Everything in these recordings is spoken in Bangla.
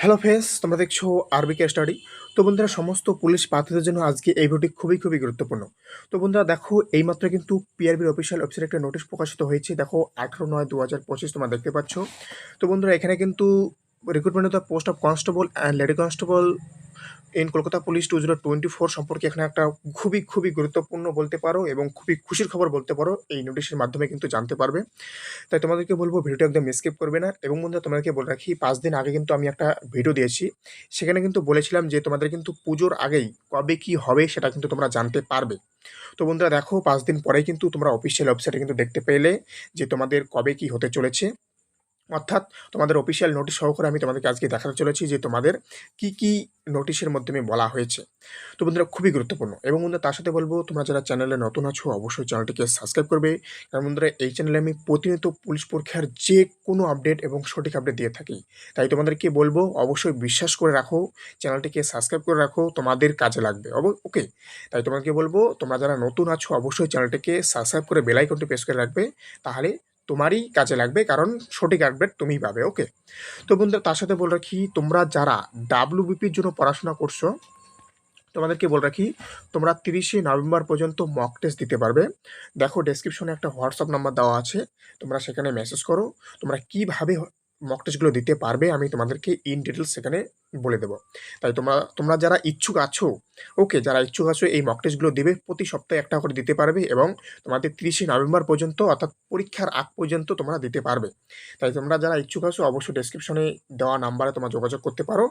হ্যালো ফ্রেন্ডস, তোমরা দেখছো আরবিকে স্টাডি। তো বন্ধুরা, সমস্ত পুলিশ প্রার্থীদের জন্য আজকে এই ভিডিওটি খুবই গুরুত্বপূর্ণ। তো বন্ধুরা দেখো, এইমাত্র কিন্তু পিআরবির অফিসিয়াল ওয়েবসাইটে একটা নোটিশ প্রকাশিত হয়েছে। দেখো 18/9/2025 তোমরা দেখতে পাচ্ছ। তো বন্ধুরা, এখানে কিন্তু recruitment of the post of constable and lady constable in Kolkata police 2024 সম্পর্কে এখানে একটা খুবই গুরুত্বপূর্ণ বলতে পারো এবং খুবই খুশির খবর বলতে পারো। এই নোটিশের মাধ্যমে কিন্তু জানতে পারবে। তাই তোমাদেরকে বলবো ভিডিওটা একদম স্কিপ করবে না। এবং বন্ধুরা, তোমাদেরকে বলে রাখি, 5 দিন আগে কিন্তু আমি একটা ভিডিও দিয়েছি। সেখানে কিন্তু বলেছিলাম যে তোমাদের কিন্তু পুজোর আগেই কবে কি হবে সেটা কিন্তু তোমরা জানতে পারবে। তো বন্ধুরা দেখো, 5 দিন পরেই কিন্তু তোমরা অফিসিয়াল ওয়েবসাইটে কিন্তু দেখতে পেলে যে তোমাদের কবে কি হতে চলেছে। অর্থাৎ তোমাদের অফিসিয়াল নোটিশ সহকারে আমি তোমাদেরকে আজকে দেখাতে চলেছি যে তোমাদের কি নোটিশের মাধ্যমে বলা হয়েছে। তো বন্ধুরা, খুবই গুরুত্বপূর্ণ। এবং বন্ধুরা, তার সাথে বলবো, তোমরা যারা চ্যানেলে নতুন আছো অবশ্যই চ্যানেলটিকে সাবস্ক্রাইব করবে। কারণ বন্ধুরা, এই চ্যানেলে আমি প্রতিনিয়ত পুলিশ পরীক্ষার যে কোনো আপডেট এবং সঠিক আপডেট দিয়ে থাকি। তাই তোমাদেরকে বলবো, অবশ্যই বিশ্বাস করে রাখো, চ্যানেলটিকে সাবস্ক্রাইব করে রাখো, তোমাদের কাজে লাগবে। ওকে। তাই তোমাদেরকে বলবো, তোমরা যারা নতুন আছো অবশ্যই চ্যানেলটিকে সাবস্ক্রাইব করে বেল আইকনটি প্রেস করে রাখবে। তাহলে তোমারই কাজে লাগবে, কারণ সঠিক আপডেট তুমিই পাবে। ওকে। তো বন্ধুরা, তার সাথে বলে রাখি, তোমরা যারা ডাব্লিউবিপির জন্য পড়াশোনা করছো তোমাদেরকে বলে রাখি, তোমরা 30শে নভেম্বর পর্যন্ত মক টেস্ট দিতে পারবে। দেখো, ডেসক্রিপশনে একটা হোয়াটসঅ্যাপ নাম্বার দেওয়া আছে, তোমরা সেখানে মেসেজ করো। তোমরা কীভাবে মক টেস্টগুলো দিতে পারবে আমি তোমাদেরকে ইন ডিটেলস সেখানে বলে দেবো। তাই তোমরা তোমরা যারা ইচ্ছুক আছো, ওকে, যারা ইচ্ছুক আছো এই মক টেস্টগুলো দেবে, প্রতি সপ্তাহে একটা করে দিতে পারবে এবং তোমাদের 30শে নভেম্বর পর্যন্ত অর্থাৎ পরীক্ষার আগ পর্যন্ত তোমরা দিতে পারবে। তাই তোমরা যারা ইচ্ছুক আছো অবশ্যই ডেসক্রিপশনে দেওয়া নাম্বারে তোমরা যোগাযোগ করতে পারো।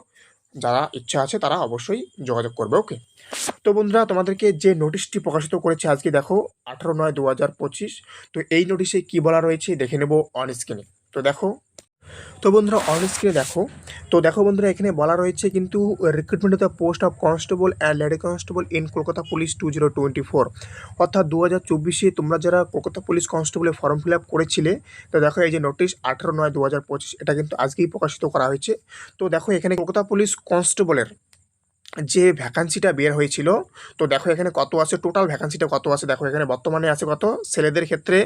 যারা ইচ্ছা আছে তারা অবশ্যই যোগাযোগ করবে। ওকে। তো বন্ধুরা, তোমাদেরকে যে নোটিশটি প্রকাশিত করেছে আজকে দেখো 18/9/2025। তো এই নোটিশে কি বলা রয়েছে দেখে নেব অন স্ক্রিনে। তো দেখো, তো বন্ধুরা অন স্ক্রিনে দেখো। তো দেখো বন্ধুরা, এখানে বলা রয়েছে কিন্তু recruitment of the post of constable and lady constable in Kolkata police 2024। অর্থাৎ 2024-এ তোমরা যারা কলকাতা পুলিশ কনস্টেবলে ফর্ম ফিল আপ করেছিলে, তো দেখো এই যে নোটিশ 18/9/2025 এটা কিন্তু আজকেই প্রকাশিত করা হয়েছে। তো দেখো, এখানে কলকাতা পুলিশ কনস্টেবলের যে ভ্যাকান্সিটা বের হয়েছিল, তো দেখো এখানে কত আছে, টোটাল ভ্যাকান্সিটা কত আছে দেখো। এখানে বর্তমানে আছে কত ছেলেদের ক্ষেত্রে,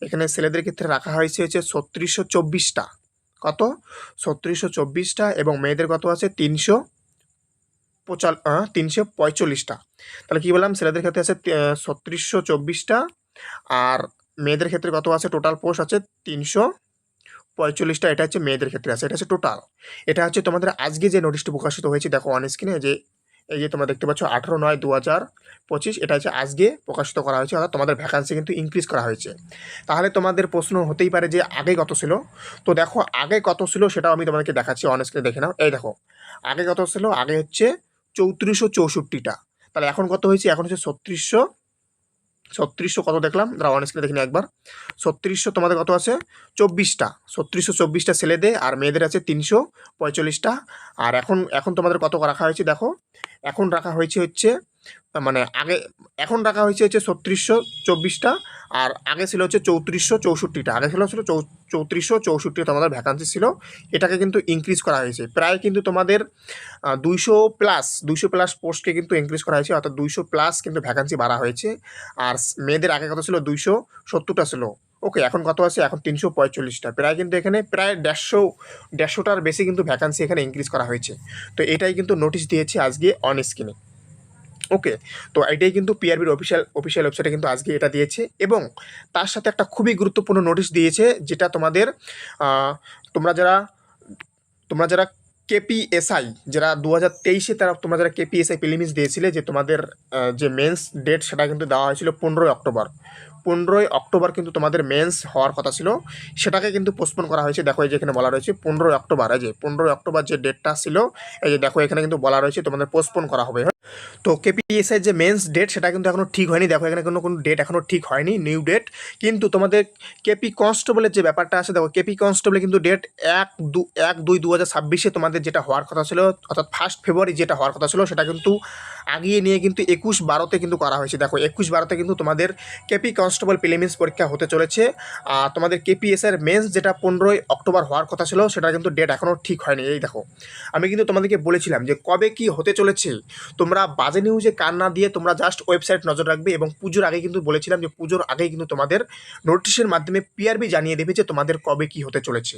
এখানে ছেলেদের ক্ষেত্রে রাখা হয়েছে 3624টা। কত? 3624টা। এবং মেয়েদের কত আছে 345টা। তাহলে কি বললাম, ছেলেদের ক্ষেত্রে আছে 3624টা, আর মেয়েদের ক্ষেত্রে কত আছে, টোটাল পোস্ট আছে 345টা। এটা হচ্ছে মেয়েদের ক্ষেত্রে আছে, এটা হচ্ছে টোটাল। এটা হচ্ছে তোমাদের আজকে যে নোটিশটি প্রকাশিত হয়েছে দেখো অন স্ক্রিনে, যে এই যে তোমরা দেখতে পাচ্ছ 18/9/2025, এটা হচ্ছে আজকে প্রকাশিত করা হয়েছে। অর্থাৎ তোমাদের ভ্যাকান্সি কিন্তু ইনক্রিজ করা হয়েছে। তাহলে তোমাদের প্রশ্ন হতেই পারে যে আগে কত ছিল। তো দেখো, আগে কত ছিল সেটাও আমি তোমাদেরকে দেখাচ্ছি, অন স্ক্রিনে দেখে নাও। এই দেখো, আগে কত ছিল, আগে হচ্ছে 3464টা। তাহলে এখন কত হয়েছে, এখন হচ্ছে 3600 কত দেখলাম, দাঁড়া অন স্ক্রিনে দেখিনি একবার। 3600 তোমাদের কত আছে 24টা। 3624টা ছেলেদের, আর মেয়েদের আছে 345টা। আর এখন এখন তোমাদের কত রাখা হয়েছে দেখো, এখন রাখা হয়েছে হচ্ছে, মানে আগে এখন রাখা হয়েছে হচ্ছে 3624টা, আর আগে ছিল হচ্ছে 3464টা। আগে ছিল 3464 তোমাদের ভ্যাকান্সি ছিল। এটাকে কিন্তু ইনক্রিজ করা হয়েছে, প্রায় কিন্তু তোমাদের 200+ পোস্টকে কিন্তু ইনক্রিজ করা হয়েছে। অর্থাৎ 200+ কিন্তু ভ্যাকান্সি বাড়া হয়েছে। আর মেয়েদের আগে কত ছিল, 270টা ছিল। ওকে, এখন কত আছে, এখন 345টা। প্রায় কিন্তু এখানে প্রায় 150টার বেশি কিন্তু ভ্যাকান্সি এখানে ইনক্রিজ করা হয়েছে। তো এটাই কিন্তু নোটিশ দিয়েছে আজকে অন স্ক্রিনে। ওকে। তো এটাই কিন্তু পিআরবির অফিসিয়াল ওয়েবসাইটে কিন্তু আজকে এটা দিয়েছে। এবং তার সাথে একটা খুবই গুরুত্বপূর্ণ নোটিশ দিয়েছে, যেটা তোমাদের তোমরা যারা তোমরা যারা কেপিএসআই, যারা 2023-এ তারা তোমরা যারা কেপিএসআই প্রিলিমিস দিয়েছিলে, যে তোমাদের যে মেন্স ডেট সেটা কিন্তু দেওয়া হয়েছিল 15ই অক্টোবর। 15ই অক্টোবর কিন্তু তোমাদের মেন্স হওয়ার কথা ছিল, সেটাকে কিন্তু পোস্টপোন করা হয়েছে। দেখো এই যে এখানে বলা রয়েছে 15ই অক্টোবর। এই যে 15ই অক্টোবর যে ডেটটা ছিল, এই যে দেখো এখানে কিন্তু বলা রয়েছে তোমাদের পোস্টপোন করা হবে। তো কেপিএসআই যে মেন্স ডেট সেটা কিন্তু এখনও ঠিক হয়নি। দেখো এখানে কোনো ডেট এখনও ঠিক হয়নি, নিউ ডেট। কিন্তু তোমাদের কেপি কনস্টেবলের যে ব্যাপারটা আছে দেখো, কেপি কনস্টেবলে কিন্তু ডেট 1/2/2026-এ তোমাদের যেটা হওয়ার কথা ছিল, অর্থাৎ 1 ফেব্রুয়ারি যেটা হওয়ার কথা ছিল, সেটা কিন্তু আগিয়ে নিয়ে কিন্তু 21/12-তে কিন্তু করা হয়েছে। দেখো 21/12-তে কিন্তু তোমাদের কেপি কনস্টেবল প্রিলিমিনস পরীক্ষা হতে চলেছে। তোমাদের কেপিএসের মেন্স যেটা 15ই অক্টোবর হওয়ার কথা ছিল, সেটা কিন্তু ডেট এখনও ঠিক হয়নি। এই দেখো, আমি কিন্তু তোমাদেরকে বলেছিলাম যে কবে কি হতে চলেছে, তোমরা বাজে নিউজে কান না দিয়ে তোমরা জাস্ট ওয়েবসাইট নজর রাখবে। এবং পুজোর আগে কিন্তু বলেছিলাম যে পুজোর আগেই কিন্তু তোমাদের নোটিশের মাধ্যমে পিআরবি জানিয়ে দেবে যে তোমাদের কবে কি হতে চলেছে।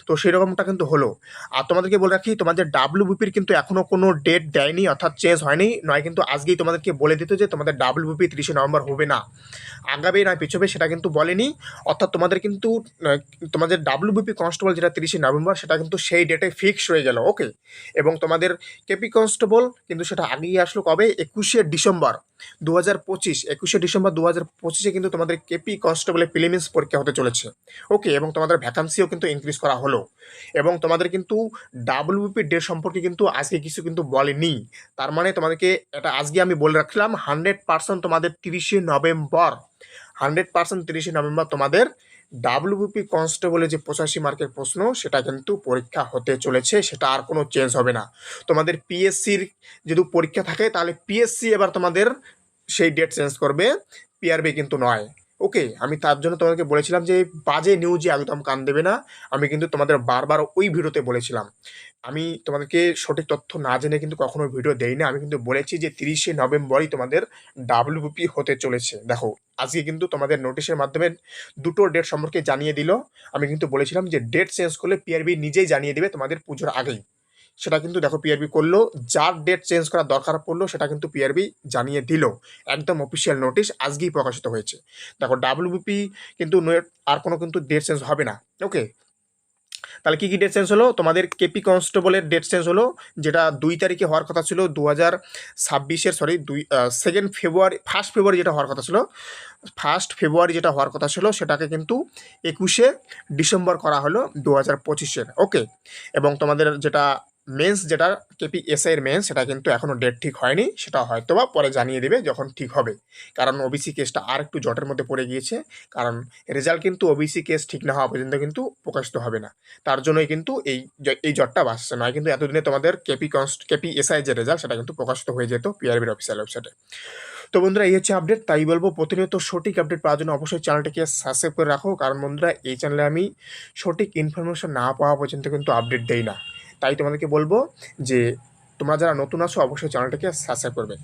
তো সেরকমটা কিন্তু হলো। আর তোমাদেরকে বলে রাখি, তোমাদের ডাব্লিউবিপির কিন্তু এখনও কোনো ডেট দেয়নি, অর্থাৎ চেঞ্জ হয়নি। নয় কিন্তু আজকেই তোমাদেরকে বলে দিত যে তোমাদের ডাব্লিউবিপি 30শে নভেম্বর হবে না, আগাবে নয় পিছবে, সেটা কিন্তু বলেনি। অর্থাৎ তোমাদের কিন্তু তোমাদের ডাব্লিউবিপি কনস্টেবল যেটা 30শে নভেম্বর, সেটা কিন্তু সেই ডেটে ফিক্সড হয়ে গেল। ওকে। এবং তোমাদের কেপি কনস্টেবল কিন্তু সেটা আগেই আসলো, কবে? 21শে ডিসেম্বর 2025। 21শে ডিসেম্বর 2025-এ কিন্তু তোমাদের কেপি কনস্টেবলের প্রিলিমিনস পরীক্ষা হতে চলেছে। ওকে। এবং তোমাদের ভ্যাকান্সিও কিন্তু ইনক্রিজ করা হলো। এবং তোমাদের কিন্তু ডাব্লিউবিপি ডেট সম্পর্কে কিন্তু আজকে কিছু কিন্তু বলেনি। তার মানে তোমাদেরকে এটা আজকে আমি বলে রাখলাম, 100% তোমাদের 30শে নভেম্বর, 100% 30শে নভেম্বর তোমাদের ডাব্লিউবিপি কনস্টেবলের যে 85 মার্কের প্রশ্ন, সেটা কিন্তু পরীক্ষা হতে চলেছে। সেটা আর কোনো চেঞ্জ হবে না। তোমাদের পিএসসির যদি পরীক্ষা থাকে, তাহলে পিএসসি এবার তোমাদের সেই ডেট চেঞ্জ করবে, পিআরবি কিন্তু নয়। ওকে। আমি তার জন্য তোমাদেরকে বলেছিলাম যে বাজে নিউজে একদম কান দেবে না। আমি কিন্তু তোমাদের বারবার ওই ভিডিওতে বলেছিলাম। আমি তোমাদেরকে সঠিক তথ্য না জেনে কিন্তু কখনো ভিডিও দেই না। আমি কিন্তু বলেছি যে 30শে নভেম্বরই তোমাদের ডাব্লিউবিপি হতে চলেছে। দেখো, আজকে কিন্তু তোমাদের নোটিশের মাধ্যমে দুটো ডেট সম্পর্কে জানিয়ে দিল। আমি কিন্তু বলেছিলাম যে ডেট চেঞ্জ করলে পিআরবি নিজেই জানিয়ে দেবে তোমাদের পুজোর আগেই। সেটা কিন্তু দেখো পিআরবি করলো, যার ডেট চেঞ্জ করার দরকার পড়লো সেটা কিন্তু পিআরবি জানিয়ে দিল। একদম অফিসিয়াল নোটিশ আজকেই প্রকাশিত হয়েছে। দেখো ডাব্লিউবিপি কিন্তু আর কোনো কিন্তু ডেট চেঞ্জ হবে না। ওকে। তাহলে কী কী ডেট চেঞ্জ হলো? তোমাদের কেপি কনস্টেবলের ডেট চেঞ্জ হলো, যেটা 2 তারিখে হওয়ার কথা ছিল 2026-এর, সরি 2 ফেব্রুয়ারি, 1 ফেব্রুয়ারি যেটা হওয়ার কথা ছিল, 1 ফেব্রুয়ারি যেটা হওয়ার কথা ছিল, সেটাকে কিন্তু 21শে ডিসেম্বর করা হলো 2025-এর। ওকে। এবং তোমাদের যেটা মেন্স, যেটা কেপি এসআইয়ের মেন্স, সেটা কিন্তু এখনও ডেট ঠিক হয়নি। সেটা হয়তো বা পরে জানিয়ে দেবে যখন ঠিক হবে। কারণ ওবিসি কেসটা আর একটু জটের মধ্যে পড়ে গিয়েছে। কারণ রেজাল্ট কিন্তু ওবিসি কেস ঠিক না হওয়া পর্যন্ত কিন্তু প্রকাশিত হবে না। তার জন্যই কিন্তু এই জটটা বাসছে। নয় কিন্তু এতদিনে তোমাদের কেপি এসআই যে রেজাল্ট, সেটা কিন্তু প্রকাশিত হয়ে যেত পিআরবির অফিসিয়াল ওয়েবসাইটে। তো বন্ধুরা, এই হচ্ছে আপডেট। তাই বলবো, প্রতিনিয়ত সঠিক আপডেট পাওয়ার জন্য অবশ্যই চ্যানেলটিকে সাবস্ক্রাইব করে রাখো। কারণ বন্ধুরা, এই চ্যানেলে আমি সঠিক ইনফরমেশন না পাওয়া পর্যন্ত কিন্তু আপডেট দেই না। তাই তোমাদেরকে বলবো যে তোমরা যারা নতুন আছো, অবশ্যই চ্যানেলটিকে সাবস্ক্রাইব করবে।